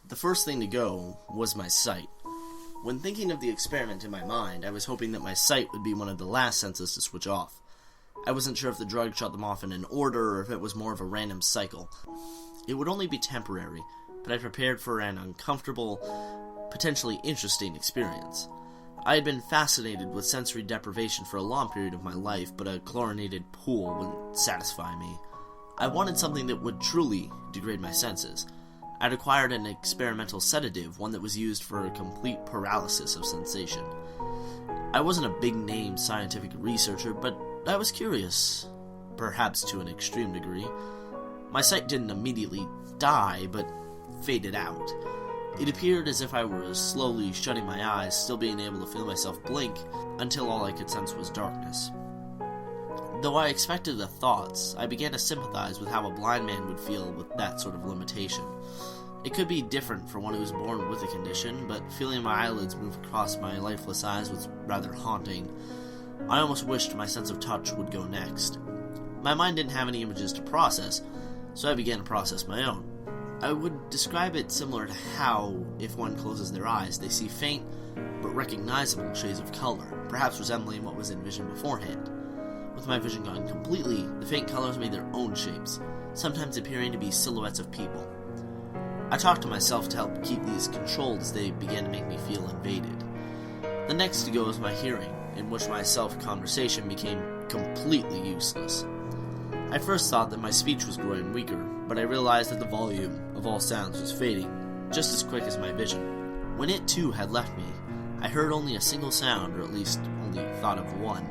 The first thing to go was my sight. When thinking of the experiment in my mind, I was hoping that my sight would be one of the last senses to switch off. I wasn't sure if the drug shut them off in an order or if it was more of a random cycle. It would only be temporary, but I prepared for an uncomfortable, potentially interesting experience. I had been fascinated with sensory deprivation for a long period of my life, but a chlorinated pool wouldn't satisfy me. I wanted something that would truly degrade my senses. I'd acquired an experimental sedative, one that was used for a complete paralysis of sensation. I wasn't a big-name scientific researcher, but I was curious, perhaps to an extreme degree. My sight didn't immediately die, but faded out. It appeared as if I were slowly shutting my eyes, still being able to feel myself blink, until all I could sense was darkness. Though I expected the thoughts, I began to sympathize with how a blind man would feel with that sort of limitation. It could be different for one who was born with the condition, but feeling my eyelids move across my lifeless eyes was rather haunting. I almost wished my sense of touch would go next. My mind didn't have any images to process, so I began to process my own. I would describe it similar to how, if one closes their eyes, they see faint but recognizable shades of color, perhaps resembling what was envisioned beforehand. With my vision gone completely, the faint colors made their own shapes, sometimes appearing to be silhouettes of people. I talked to myself to help keep these controlled as they began to make me feel invaded. The next to go was my hearing, in which my self-conversation became completely useless. I first thought that my speech was growing weaker, but I realized that the volume of all sounds was fading, just as quick as my vision. When it too had left me, I heard only a single sound, or at least only thought of one.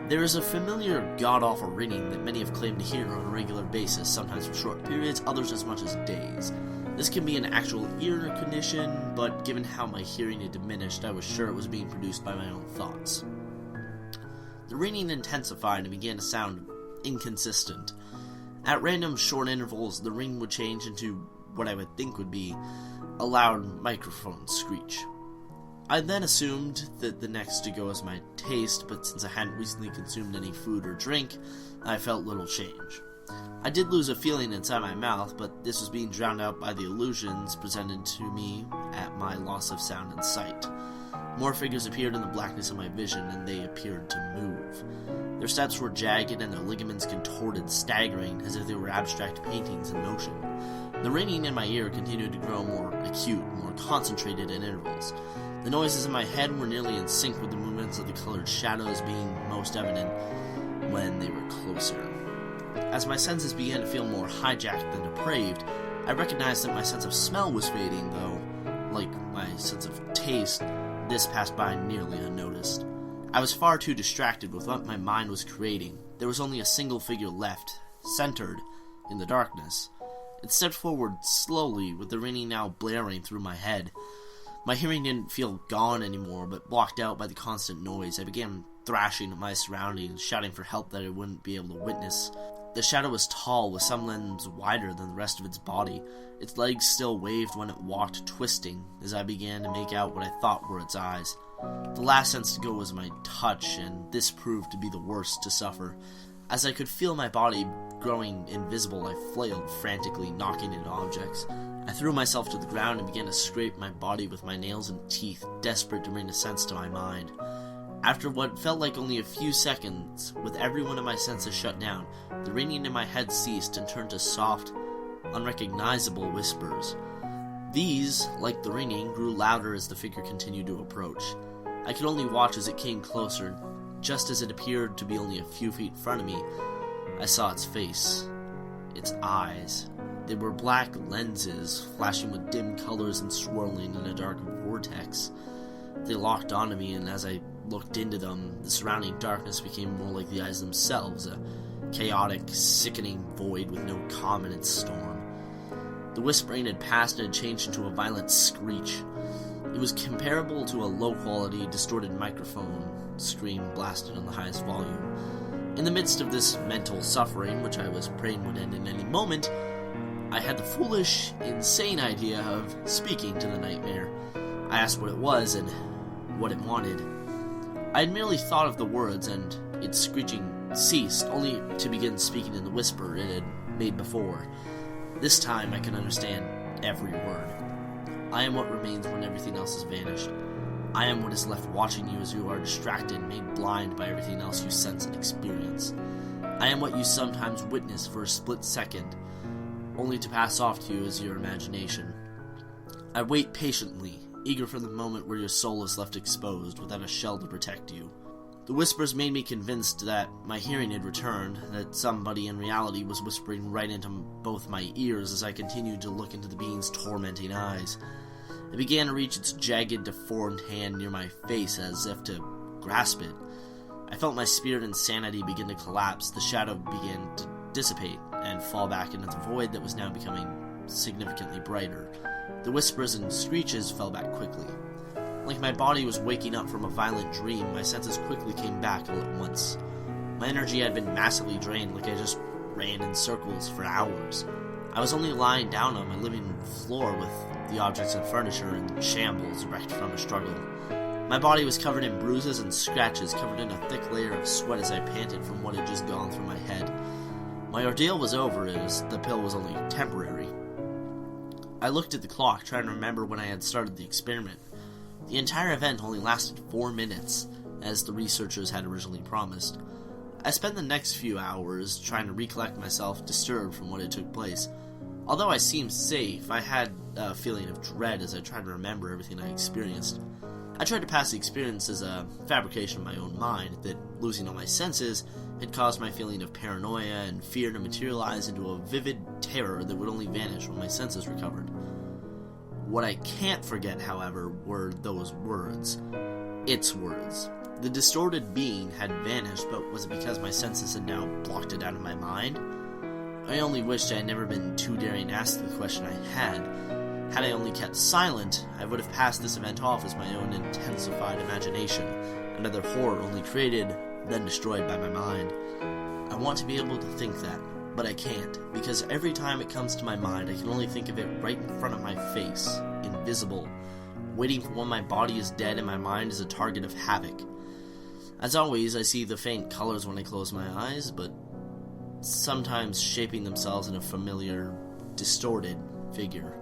There is a familiar god-awful ringing that many have claimed to hear on a regular basis, sometimes for short periods, others as much as days. This can be an actual ear condition, but given how my hearing had diminished, I was sure it was being produced by my own thoughts. The ringing intensified and began to sound inconsistent. At random short intervals, the ring would change into what I would think would be a loud microphone screech. I then assumed that the next to go was my taste, but since I hadn't recently consumed any food or drink, I felt little change. I did lose a feeling inside my mouth, but this was being drowned out by the illusions presented to me at my loss of sound and sight. More figures appeared in the blackness of my vision, and they appeared to move. Their steps were jagged and their ligaments contorted, staggering, as if they were abstract paintings in motion. The ringing in my ear continued to grow more acute, more concentrated at intervals. The noises in my head were nearly in sync with the movements of the colored shadows being most evident when they were closer. As my senses began to feel more hijacked than depraved, I recognized that my sense of smell was fading, though, like my sense of taste, this passed by nearly unnoticed. I was far too distracted with what my mind was creating. There was only a single figure left, centered in the darkness. It stepped forward slowly, with the ringing now blaring through my head. My hearing didn't feel gone anymore, but blocked out by the constant noise. I began thrashing at my surroundings, shouting for help that I wouldn't be able to witness. The shadow was tall, with some limbs wider than the rest of its body. Its legs still waved when it walked, twisting, as I began to make out what I thought were its eyes. The last sense to go was my touch, and this proved to be the worst to suffer. As I could feel my body growing invisible, I flailed frantically, knocking into objects. I threw myself to the ground and began to scrape my body with my nails and teeth, desperate to bring a sense to my mind. After what felt like only a few seconds, with every one of my senses shut down, the ringing in my head ceased and turned to soft, unrecognizable whispers. These, like the ringing, grew louder as the figure continued to approach. I could only watch as it came closer. Just as it appeared to be only a few feet in front of me, I saw its face, its eyes. They were black lenses, flashing with dim colors and swirling in a dark vortex. They locked onto me, and as I looked into them, the surrounding darkness became more like the eyes themselves, a chaotic, sickening void with no calm in its storm. The whispering had passed and had changed into a violent screech. It was comparable to a low-quality, distorted microphone scream blasted on the highest volume. In the midst of this mental suffering, which I was praying would end in any moment, I had the foolish, insane idea of speaking to the nightmare. I asked what it was and what it wanted. I had merely thought of the words, and its screeching ceased, only to begin speaking in the whisper it had made before. This time I could understand every word. I am what remains when everything else has vanished. I am what is left watching you as you are distracted, made blind by everything else you sense and experience. I am what you sometimes witness for a split second, only to pass off to you as your imagination. I wait patiently, eager for the moment where your soul is left exposed, without a shell to protect you. The whispers made me convinced that my hearing had returned, that somebody in reality was whispering right into both my ears as I continued to look into the being's tormenting eyes. It began to reach its jagged, deformed hand near my face as if to grasp it. I felt my spirit and sanity begin to collapse. The shadow began to dissipate and fall back into the void that was now becoming significantly brighter. The whispers and screeches fell back quickly. Like my body was waking up from a violent dream, my senses quickly came back all at once. My energy had been massively drained, like I just ran in circles for hours. I was only lying down on my living floor with the objects and furniture in shambles, wrecked from a struggle. My body was covered in bruises and scratches, covered in a thick layer of sweat as I panted from what had just gone through my head. My ordeal was over, as the pill was only temporary. I looked at the clock, trying to remember when I had started the experiment. The entire event only lasted 4 minutes, as the researchers had originally promised. I spent the next few hours trying to recollect myself, disturbed from what had took place. Although I seemed safe, I had a feeling of dread as I tried to remember everything I experienced. I tried to pass the experience as a fabrication of my own mind, that losing all my senses had caused my feeling of paranoia and fear to materialize into a vivid terror that would only vanish when my senses recovered. What I can't forget, however, were those words. Its words. The distorted being had vanished, but was it because my senses had now blocked it out of my mind? I only wished I had never been too daring to ask the question I had. Had I only kept silent, I would have passed this event off as my own intensified imagination, another horror only created, then destroyed by my mind. I want to be able to think that, but I can't, because every time it comes to my mind, I can only think of it right in front of my face, invisible, waiting for when my body is dead and my mind is a target of havoc. As always, I see the faint colors when I close my eyes, but sometimes shaping themselves in a familiar, distorted figure.